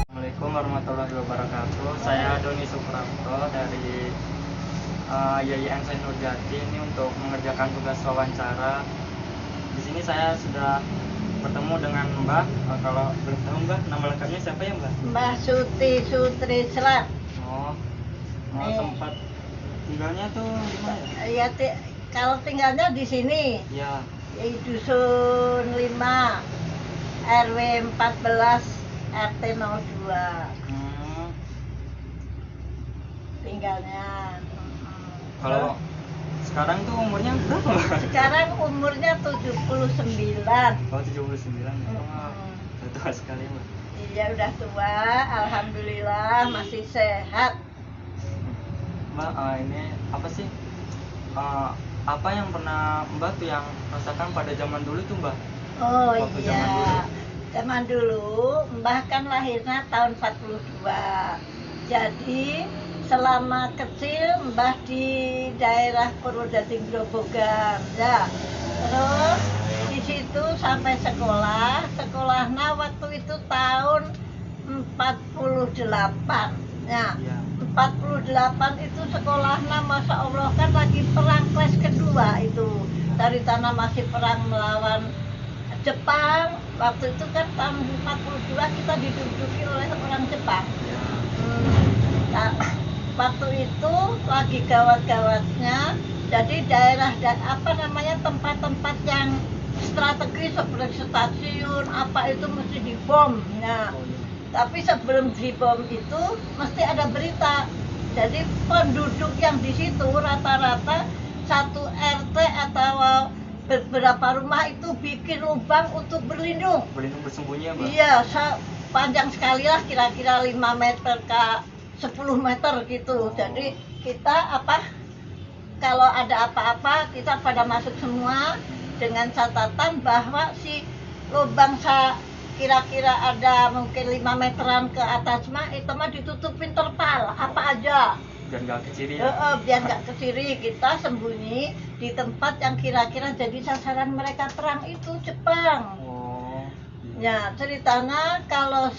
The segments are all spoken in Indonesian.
Assalamualaikum warahmatullahi wabarakatuh. Saya Doni Suprapto dari YIN Sains Nurjati ini untuk mengerjakan tugas wawancara. Di sini saya sudah bertemu dengan Mbak. Kalau boleh tahu Mbak, nama lengkapnya siapa ya Mbak? Mbak Suti Sutrisrat. Oh, Nih. tempat tinggalnya tuh di mana ya? Ya, kalau tinggalnya di sini, Ya, di Dusun 5, RW 14, RT 02. Tinggalnya. Kalau sekarang tuh umurnya berapa Mbak? Sekarang umurnya 79. Oh, 79. Wah, Mm. tua sekali Mbak. Iya, udah tua, alhamdulillah masih sehat. Mbak, ini apa sih? Apa yang pernah Mbak tuh yang rasakan pada zaman dulu tuh Mbak? Oh Waktu iya, zaman dulu Mbah kan lahirnya tahun 42. Jadi selama kecil Mbah di daerah Purwodadi Grobogan ya. Terus di situ sampai sekolah. Sekolahnya waktu itu tahun 48. Ya. Iya. 48 itu sekolahnya Masya Allah kan lagi perang kelas kedua itu. Dari tanah masih perang melawan Jepang. Waktu itu kan tahun 42 kita diduduki oleh orang Jepang. Nah, waktu itu lagi gawat-gawatnya. Jadi daerah tempat-tempat yang strategis seperti stasiun apa itu mesti dibom. Nah, tapi sebelum dibom itu mesti ada berita. Jadi penduduk yang di situ rata-rata satu RT atau beberapa rumah itu bikin lubang untuk berlindung. Berlindung bersembunyi ya Mbak? Iya, panjang sekali lah kira-kira 5 meter ke 10 meter gitu. Jadi kita kalau ada apa-apa kita pada masuk semua dengan catatan bahwa si lubang kira-kira ada mungkin 5 meteran ke atas itu mah ditutupin terpal apa aja. Biar nggak keciri ya? Biar nggak keciri, kita sembunyi di tempat yang kira-kira jadi sasaran mereka perang itu Jepang. Oh. Ya, ceritanya kalau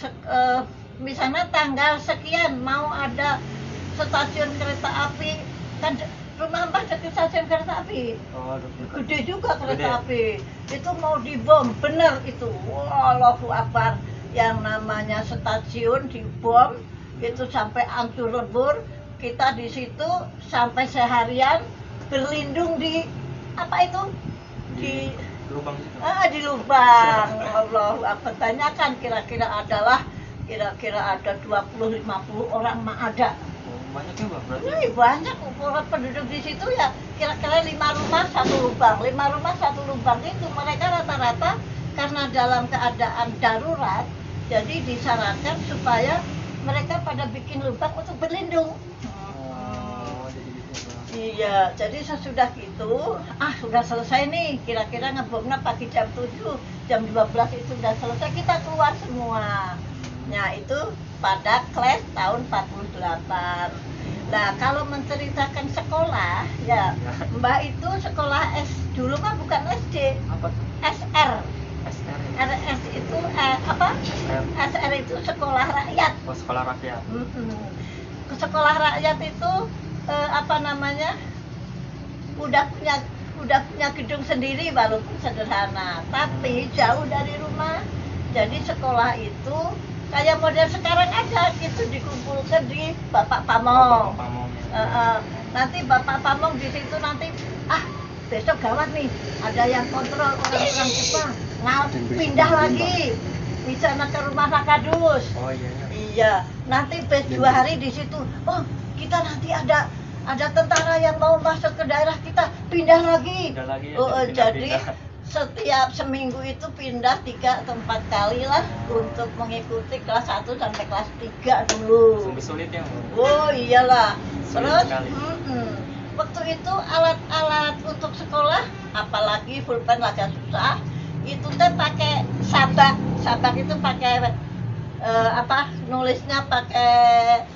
misalnya tanggal sekian mau ada stasiun kereta api, kan rumah Mbah dekat stasiun kereta api. Oh, dekat. Gede juga kereta Gede. api. Itu mau dibom, bener itu. Wallahu Akbar. Yang namanya stasiun dibom, itu sampai hancur lebur. Kita di situ sampai seharian berlindung di di lubang itu. di lubang. Allahu Akbar. Tanyakan kira-kira ada 20-50 orang mah ada. Oh, banyak ya Mbak berarti? Ini banyak ukuran penduduk di situ ya, kira-kira 5 rumah 1 lubang. 5 rumah 1 lubang itu mereka rata-rata karena dalam keadaan darurat, jadi disarankan supaya mereka pada bikin lubang untuk berlindung. Oh, jadi gitu Mbak. Iya, jadi sesudah itu, sudah selesai nih, kira-kira ngebomnya pagi jam 7, jam 12 itu sudah selesai, kita keluar semua. Nah, itu pada kelas tahun 48. Nah, kalau menceritakan sekolah, ya Mbak itu sekolah dulu mah bukan SD, Apa tuh? SR. SR ya? RS itu SR. SR itu sekolah rakyat. Oh, sekolah rakyat. Sekolah rakyat itu udah punya gedung sendiri walaupun sederhana, tapi jauh dari rumah. Jadi sekolah itu kayak model sekarang aja gitu, dikumpulkan di Bapak Pamong. Bapak Pamong ya. Nanti Bapak Pamong di situ nanti besok gawat nih, ada yang kontrol orang-orang Jepang. Nah, pindah lagi misalnya ke rumah Rakadus. Oh iya ya. Iya, nanti 2 hari di situ. Oh, kita nanti ada tentara yang mau masuk ke daerah kita, pindah lagi. Pindah lagi ya, Jadi pindah-pindah. setiap seminggu itu pindah 3 atau 4 kali lah untuk mengikuti kelas 1 sampai kelas 3 dulu. Sungguh sulit ya Mbak? Oh iyalah. Sulit Terus sekali. waktu itu alat-alat untuk sekolah, apalagi pulpen agak susah. Itu teh pakai sabak. Sabak itu pakai nulisnya pakai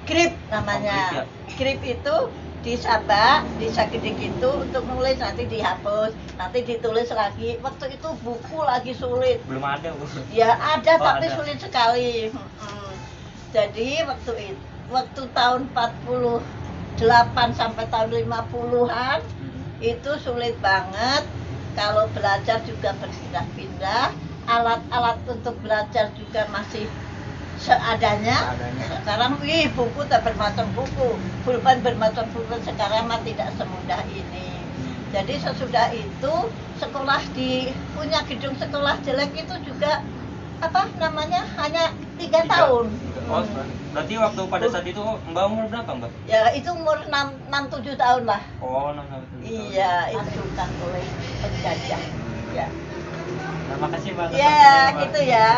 grip namanya. Oh, grip ya? Grip itu disabak, disakiti gitu untuk nulis, nanti dihapus, nanti ditulis lagi. Waktu itu buku lagi sulit. Belum ada, Bu. Ya ada, Oh, tapi ada. sulit sekali. Jadi waktu tahun 48 sampai tahun 50-an itu sulit banget. Kalau belajar juga berpindah-pindah, alat-alat untuk belajar juga masih seadanya. Sekarang buku tak bermacam buku, pulpen bermacam pulpen. Sekarang mah tidak semudah ini. Jadi sesudah itu sekolah punya gedung sekolah jelek itu juga hanya 3 tahun. Oh, berarti waktu pada saat itu Mbak umur berapa, Mbak? Ya itu umur 6-7 tahun lah. Oh, 6 tahun. Iya, dihancurkan oleh penjajah. Ya. Terima kasih, Mbak. atas Ya, waktunya, Mbak. gitu ya.